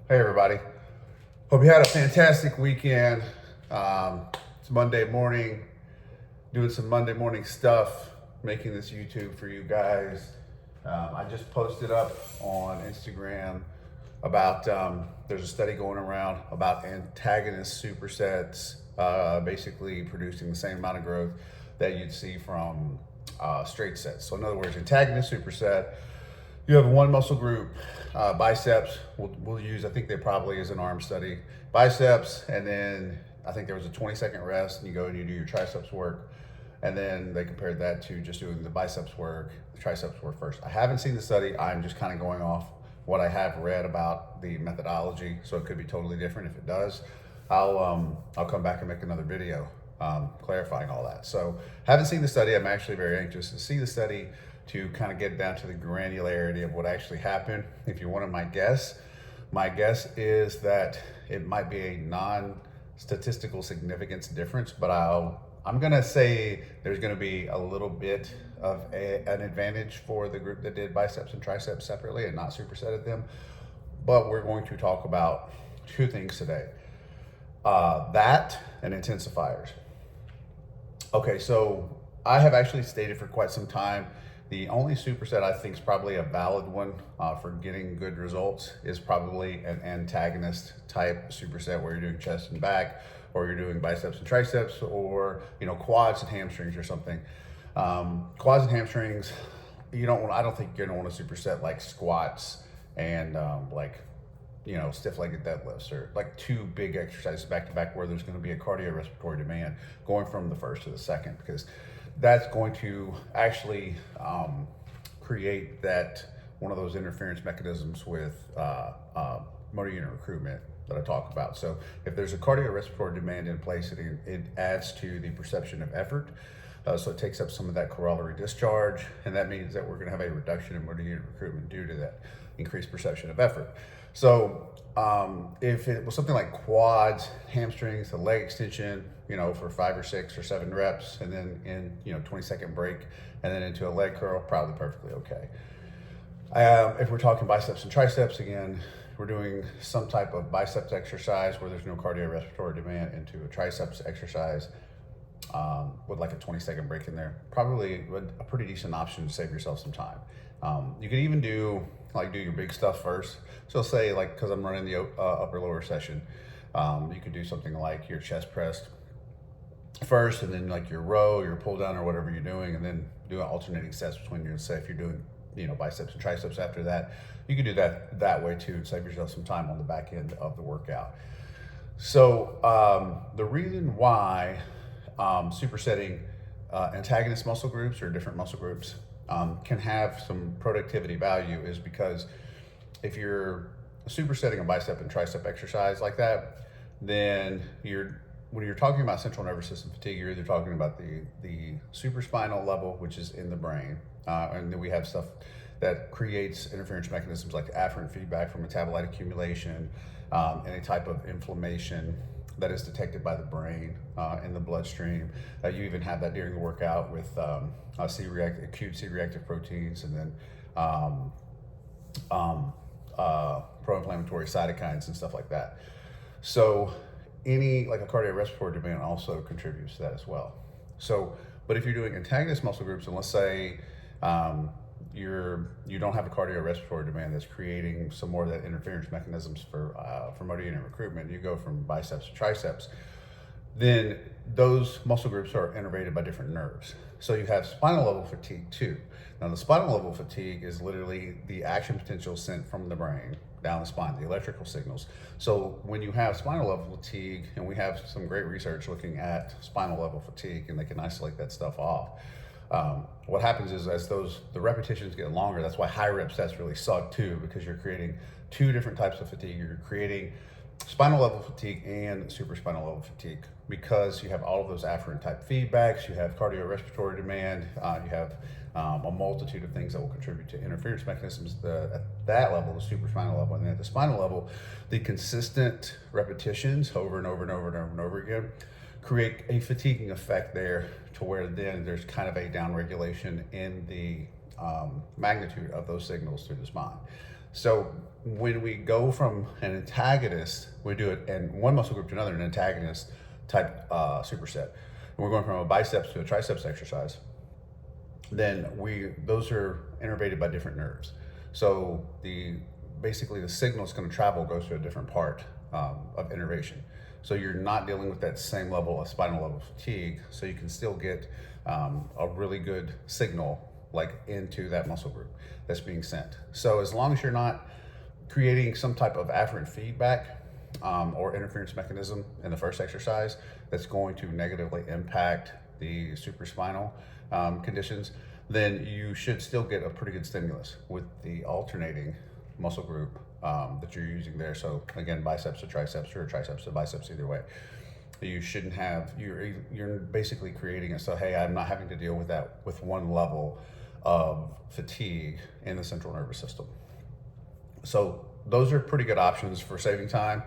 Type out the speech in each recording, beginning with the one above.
Hey everybody, hope you had a fantastic weekend. It's Monday morning, doing some Monday morning stuff, making this YouTube for you guys. I just posted up on Instagram about there's a study going around about antagonist supersets, basically producing the same amount of growth that you'd see from straight sets. So in other words, antagonist superset, you have one muscle group, biceps. We'll use, I think they probably is an arm study, biceps, and then I think there was a 20-second rest, and you go and you do your triceps work, and then they compared that to just doing the biceps work, the triceps work first. I haven't seen the study. I'm just kind of going off what I have read about the methodology, so it could be totally different. If it does, I'll come back and make another video clarifying all that. So haven't seen the study. I'm actually very anxious to see the study to kind of get down to the granularity of what actually happened. If you wanted my guess is that it might be a non-statistical significance difference, but I'm gonna say there's gonna be a little bit of an advantage for the group that did biceps and triceps separately and not supersetted them. But we're going to talk about two things today, that and intensifiers. Okay, so I have actually stated for quite some time the only superset I think is probably a valid one for getting good results is probably an antagonist type superset where you're doing chest and back, or you're doing biceps and triceps, or quads and hamstrings or something. Quads and hamstrings, I don't think you're gonna want to superset like squats and stiff-legged deadlifts, or like two big exercises back to back where there's going to be a cardiorespiratory demand going from the first to the second, because that's going to actually create that one of those interference mechanisms with motor unit recruitment that I talk about. So if there's a cardiorespiratory demand in place, it adds to the perception of effort. So it takes up some of that corollary discharge, and that means that we're going to have a reduction in motor unit recruitment due to that increased perception of effort. So if it was something like quads, hamstrings, a leg extension, for 5 or 6 or 7 reps, and then in 20-second break, and then into a leg curl, probably perfectly okay. If we're talking biceps and triceps, again, we're doing some type of biceps exercise where there's no cardiorespiratory demand into a triceps exercise with like a 20-second break in there, probably a pretty decent option to save yourself some time. You can even do your big stuff first. So say because I'm running the upper lower session, you could do something like your chest press first, and then like your row, your pull down, or whatever you're doing, and then do alternating sets between your, say if you're doing biceps and triceps after that, you can do that way too and save yourself some time on the back end of the workout. So the reason why supersetting antagonist muscle groups or different muscle groups can have some productivity value is because if you're supersetting a bicep and tricep exercise like that, then when you're talking about central nervous system fatigue, you're either talking about the supraspinal level, which is in the brain, and then we have stuff that creates interference mechanisms like afferent feedback from metabolite accumulation, any type of inflammation that is detected by the brain in the bloodstream. You even have that during the workout with acute C-reactive proteins, and then pro-inflammatory cytokines and stuff like that. So a cardiorespiratory demand also contributes to that as well. So, but if you're doing antagonist muscle groups, and let's say you don't have a cardiorespiratory demand that's creating some more of that interference mechanisms for motor unit recruitment, you go from biceps to triceps, then those muscle groups are innervated by different nerves. So you have spinal level fatigue too. Now the spinal level fatigue is literally the action potential sent from the brain down the spine, the electrical signals. So when you have spinal level fatigue, and we have some great research looking at spinal level fatigue, and they can isolate that stuff off. What happens is as the repetitions get longer, that's why high rep sets really suck too, because you're creating two different types of fatigue. You're creating spinal level fatigue and supraspinal level fatigue, because you have all of those afferent type feedbacks, you have cardiorespiratory demand, you have a multitude of things that will contribute to interference mechanisms at that level, the supraspinal level. And then at the spinal level, the consistent repetitions over and over and over and over and over again create a fatiguing effect there, to where then there's kind of a downregulation in the magnitude of those signals through the spine. So when we go from an antagonist, we do it in one muscle group to another, an antagonist type superset. And we're going from a biceps to a triceps exercise. Then those are innervated by different nerves. So basically the signal is going to travel goes to a different part of innervation. So you're not dealing with that same level of spinal level fatigue. So you can still get a really good signal like into that muscle group that's being sent. So as long as you're not creating some type of afferent feedback or interference mechanism in the first exercise that's going to negatively impact the supraspinal conditions, then you should still get a pretty good stimulus with the alternating muscle group that you're using there. So again, biceps to triceps or triceps to biceps, either way. You shouldn't have, you're basically creating so hey, I'm not having to deal with that with one level of fatigue in the central nervous system. So those are pretty good options for saving time.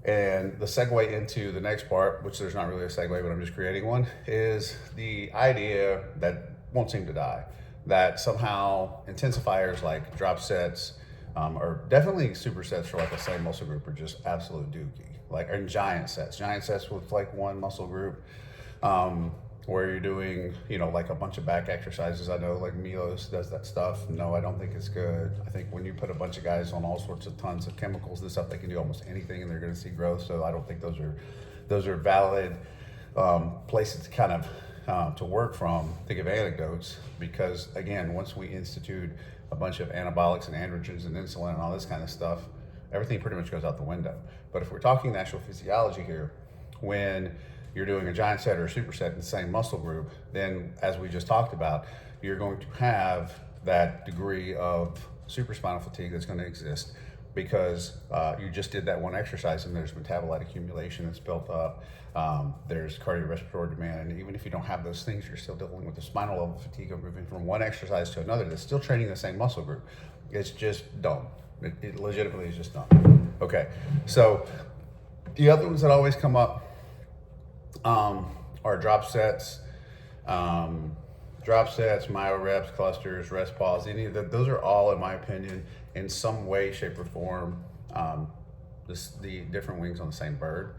And the segue into the next part, which there's not really a segue, but I'm just creating one, is the idea that won't seem to die, that somehow intensifiers like drop sets, or definitely supersets for like the same muscle group are just absolute dookie. Like, and giant sets with like one muscle group, where you're doing, like a bunch of back exercises. I know like Milos does that stuff. No, I don't think it's good. I think when you put a bunch of guys on all sorts of tons of chemicals and stuff, they can do almost anything and they're going to see growth. So I don't think those are valid places to kind of to work from to give anecdotes, because again, once we institute a bunch of anabolics and androgens and insulin and all this kind of stuff, everything pretty much goes out the window. But if we're talking the actual physiology here, when you're doing a giant set or a superset in the same muscle group, then as we just talked about, you're going to have that degree of supraspinal fatigue that's going to exist because you just did that one exercise and there's metabolite accumulation that's built up. There's cardiorespiratory demand, and even if you don't have those things, you're still dealing with the spinal level fatigue of moving from one exercise to another that's still training the same muscle group. It's just dumb. It legitimately is just dumb. Okay, so the other ones that always come up are drop sets, myo reps, clusters, rest pause. Those are all, in my opinion, in some way, shape, or form, the different wings on the same bird.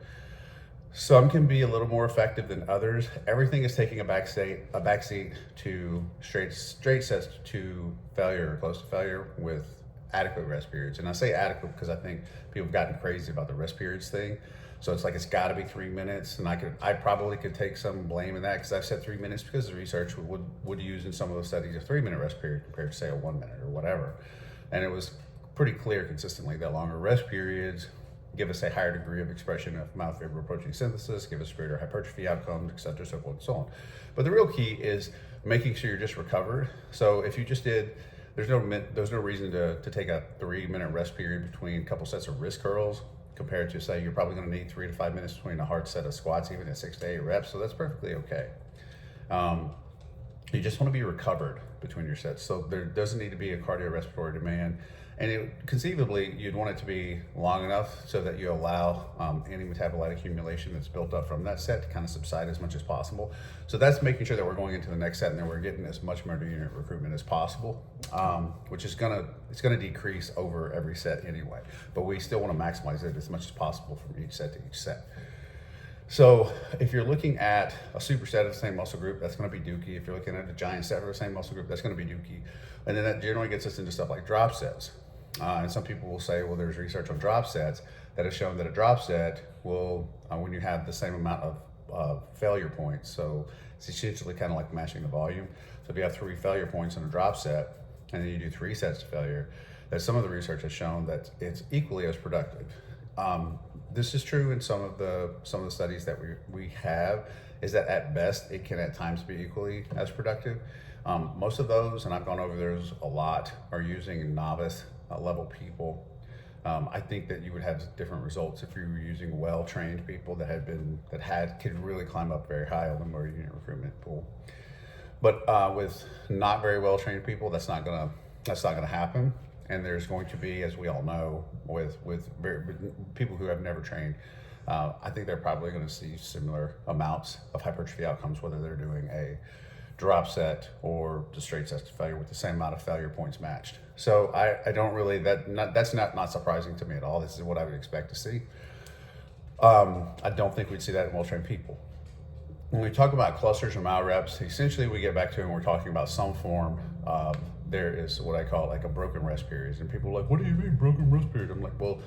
Some can be a little more effective than others. Everything is taking a backseat to straight sets to failure or close to failure with adequate rest periods. And I say adequate because I think people have gotten crazy about the rest periods thing. So it's like it's got to be 3 minutes, and I probably could take some blame in that because I've said 3 minutes because the research would use in some of those studies a 3-minute rest period compared to say a 1 minute or whatever, and it was pretty clear consistently that longer rest periods give us a higher degree of expression of myofibril protein synthesis, give us greater hypertrophy outcomes, et cetera, so forth and so on. But the real key is making sure you're just recovered. So if you just did, there's no reason to take a 3-minute rest period between a couple sets of wrist curls, compared to say you're probably going to need 3 to 5 minutes between a hard set of squats, even at 6 to 8 reps. So that's perfectly okay. You just want to be recovered between your sets. So there doesn't need to be a cardiorespiratory demand. And conceivably, you'd want it to be long enough so that you allow any metabolite accumulation that's built up from that set to kind of subside as much as possible. So that's making sure that we're going into the next set and that we're getting as much motor unit recruitment as possible, which is it's gonna decrease over every set anyway. But we still want to maximize it as much as possible from each set to each set. So if you're looking at a superset of the same muscle group, that's going to be dookie. If you're looking at a giant set of the same muscle group, that's going to be dookie. And then that generally gets us into stuff like drop sets. And some people will say, well, there's research on drop sets that has shown that a drop set will, when you have the same amount of failure points, so it's essentially kind of like matching the volume. So if you have 3 failure points in a drop set, and then you do 3 sets to failure, that some of the research has shown that it's equally as productive. This is true in some of the studies that we have, is that at best it can at times be equally as productive. Most of those, and I've gone over those a lot, are using novice level people. I think that you would have different results if you were using well-trained people that could really climb up very high on the motor unit recruitment pool. But with not very well-trained people, that's not gonna happen. And there's going to be, as we all know, with people who have never trained, I think they're probably going to see similar amounts of hypertrophy outcomes, whether they're doing a drop set or the straight sets to failure with the same amount of failure points matched. So I don't really, that's not surprising to me at all. This is what I would expect to see. I don't think we'd see that in well-trained people. When we talk about clusters or mile reps, essentially we get back to when we're talking about some form of, there is what I call like a broken rest period. And people are like, what do you mean broken rest period? I'm like, well,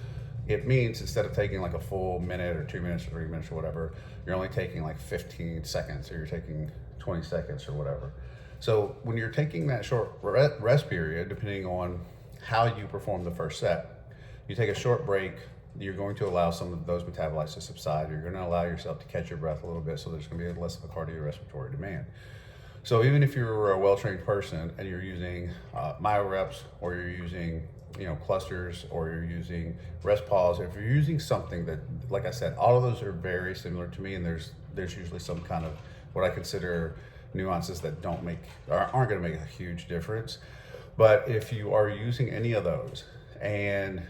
it means instead of taking like a full minute or 2 minutes or 3 minutes or whatever, you're only taking like 15 seconds or you're taking 20 seconds or whatever. So when you're taking that short rest period, depending on how you perform the first set, you take a short break, you're going to allow some of those metabolites to subside. You're going to allow yourself to catch your breath a little bit, so there's going to be less of a cardiorespiratory demand. So even if you're a well-trained person and you're using myo reps, or you're using clusters, or you're using rest pause, if you're using something that, like I said, all of those are very similar to me, and there's usually some kind of what I consider nuances that aren't going to make a huge difference. But if you are using any of those and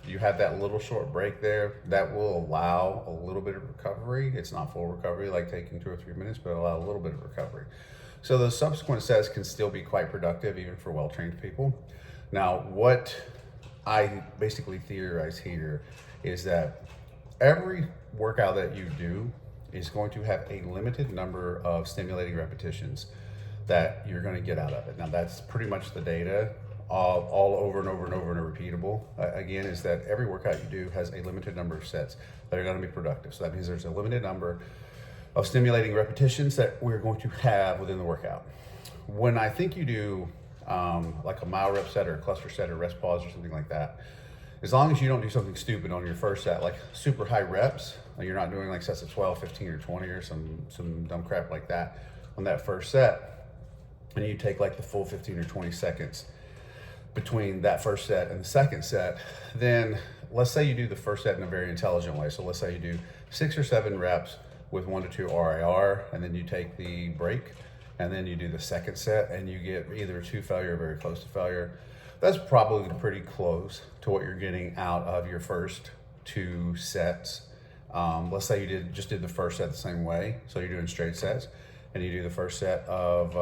you have that little short break there, that will allow a little bit of recovery. It's not full recovery like taking 2 or 3 minutes, but allow a little bit of recovery. So those subsequent sets can still be quite productive even for well-trained people. Now, what I basically theorize here is that every workout that you do is going to have a limited number of stimulating repetitions that you're going to get out of it. Now, that's pretty much the data all over and over and over and repeatable. Again, is that every workout you do has a limited number of sets that are going to be productive. So that means there's a limited number of stimulating repetitions that we're going to have within the workout. When I think you do like a mile rep set or a cluster set or rest pause or something like that, as long as you don't do something stupid on your first set, like super high reps, like you're not doing like sets of 12, 15, or 20 or some dumb crap like that on that first set, and you take like the full 15 or 20 seconds between that first set and the second set, then let's say you do the first set in a very intelligent way. So let's say you do 6 or 7 reps with 1 to 2 RIR, and then you take the break, and then you do the second set and you get either to failure or very close to failure. That's probably pretty close to what you're getting out of your first 2 sets. Let's say you just did the first set the same way. So you're doing straight sets, and you do the first set of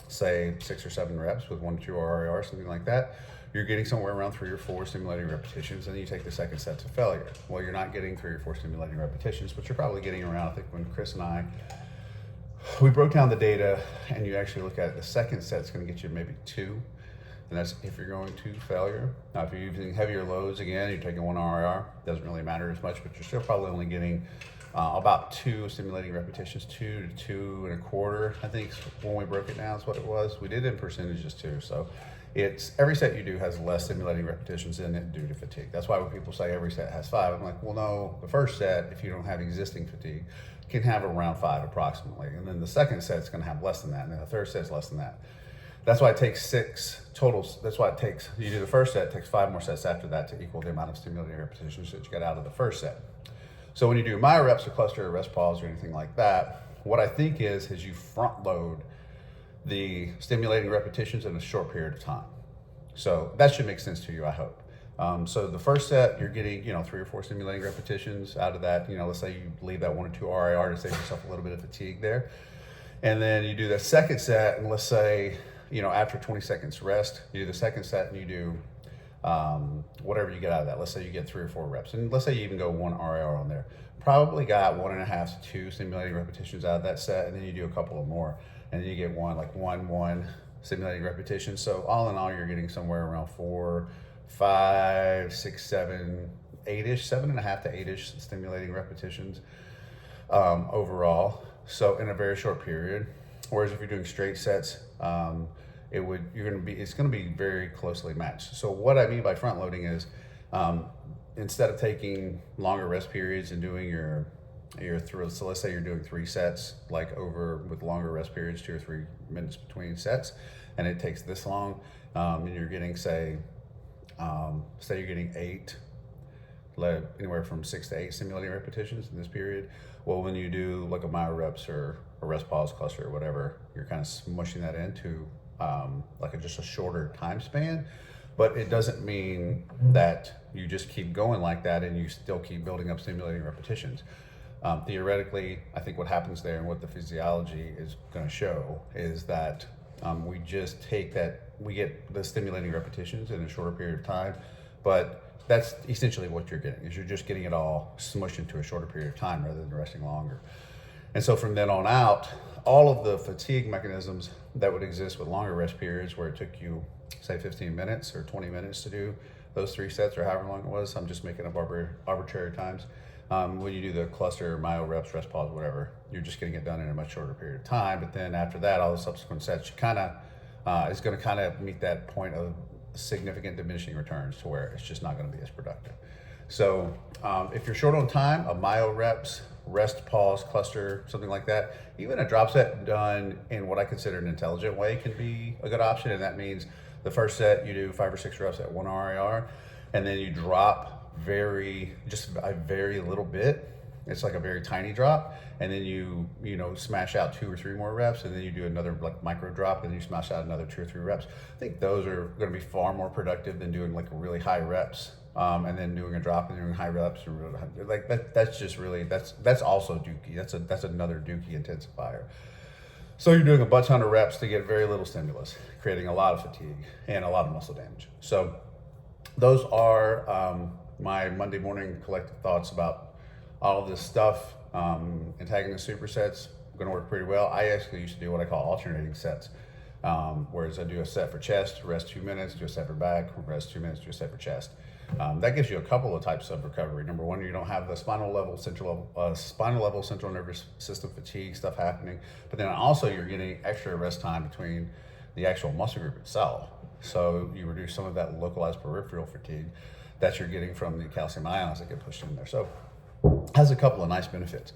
say 6 or 7 reps with 1 to 2 RIR, something like that. You're getting somewhere around 3 or 4 stimulating repetitions, and then you take the second set to failure. Well, you're not getting 3 or 4 stimulating repetitions, but you're probably getting around, I think when Chris and I, we broke down the data, and you actually look at it, the second set's gonna get you maybe 2, and that's if you're going to failure. Now, if you're using heavier loads, again, you're taking 1 RIR, doesn't really matter as much, but you're still probably only getting about 2 stimulating repetitions, 2 to 2 1/4. I think when we broke it down is what it was. We did it in percentages too. So it's every set you do has less stimulating repetitions in it due to fatigue. That's why when people say every set has 5, I'm like, well, no, the first set, if you don't have existing fatigue, can have around 5 approximately. And then the second set's gonna have less than that. And then the third set's less than that. That's why it takes 6 totals. That's why it takes, you do the first set, it takes 5 more sets after that to equal the amount of stimulating repetitions that you got out of the first set. So when you do myo reps or cluster or rest pause or anything like that, what I think is you front load the stimulating repetitions in a short period of time. So that should make sense to you, I hope. So the first set, you're getting 3 or 4 stimulating repetitions out of that. Let's say you leave that 1 or 2 RIR to save yourself a little bit of fatigue there. And then you do the second set, and let's say, after 20 seconds rest, you do the second set and you do whatever you get out of that. Let's say you get 3 or 4 reps, and let's say you even go 1 RIR on there. Probably got 1.5 to 2 stimulating repetitions out of that set, and then you do a couple of more, and then you get one stimulating repetition. So all in all, you're getting somewhere around 4, 5, 6, 7, 8-ish, 7.5 to 8-ish stimulating repetitions overall. So in a very short period. Whereas if you're doing straight sets, it's going to be very closely matched. So what I mean by front loading is instead of taking longer rest periods and doing your through, so let's say you're doing 3 sets like over with longer rest periods, 2 or 3 minutes between sets, and it takes this long, and you're getting say you're getting 8, anywhere from 6 to 8 stimulating repetitions in this period. Well, when you do like a myo reps or a rest pause cluster or whatever, you're kind of smushing that into just a shorter time span. But it doesn't mean that you just keep going like that and you still keep building up stimulating repetitions. Theoretically, I think what happens there and what the physiology is going to show is that we just take that, we get the stimulating repetitions in a shorter period of time, but that's essentially what you're getting, is you're just getting it all smushed into a shorter period of time rather than resting longer. And so from then on out, all of the fatigue mechanisms that would exist with longer rest periods where it took you, say, 15 minutes or 20 minutes to do those 3 sets or however long it was, I'm just making up arbitrary times. When you do the cluster, myo reps, rest pause, whatever, you're just getting it done in a much shorter period of time. But then after that, all the subsequent sets, you kind of, is going to kind of meet that point of significant diminishing returns to where it's just not going to be as productive. So if you're short on time, a myo reps, rest pause, cluster, something like that, even a drop set done in what I consider an intelligent way can be a good option. And that means the first set you do 5 or 6 reps at 1 RIR, and then you drop just a very little bit. It's like a very tiny drop, and then you smash out 2 or 3 more reps, and then you do another like micro drop, and then you smash out another 2 or 3 reps. I think those are going to be far more productive than doing like really high reps, and then doing a drop and doing high reps and really high, like that. That's just really that's also dookie. That's another dookie intensifier. So you're doing a butt ton of reps to get very little stimulus, creating a lot of fatigue and a lot of muscle damage. So those are my Monday morning collective thoughts about all of this stuff. Antagonist supersets going to work pretty well. I actually used to do what I call alternating sets, whereas I do a set for chest, rest 2 minutes, do a set for back, rest 2 minutes, do a set for chest. That gives you a couple of types of recovery. Number one, you don't have the spinal level, central nervous system fatigue stuff happening, but then also you're getting extra rest time between the actual muscle group itself. So you reduce some of that localized peripheral fatigue that you're getting from the calcium ions that get pushed in there. So it has a couple of nice benefits.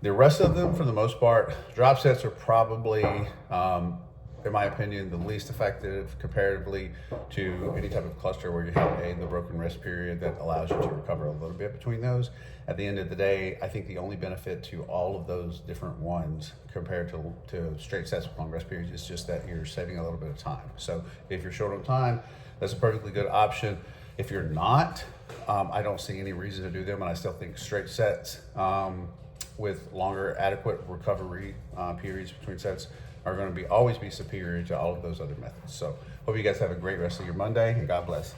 The rest of them, for the most part, drop sets are probably, in my opinion, the least effective comparatively to any type of cluster where you have the broken rest period that allows you to recover a little bit between those. At the end of the day, I think the only benefit to all of those different ones compared to straight sets with long rest periods is just that you're saving a little bit of time. So if you're short on time, that's a perfectly good option. If you're not, I don't see any reason to do them, and I still think straight sets with longer adequate recovery periods between sets are going to always be superior to all of those other methods. So hope you guys have a great rest of your Monday, and God bless.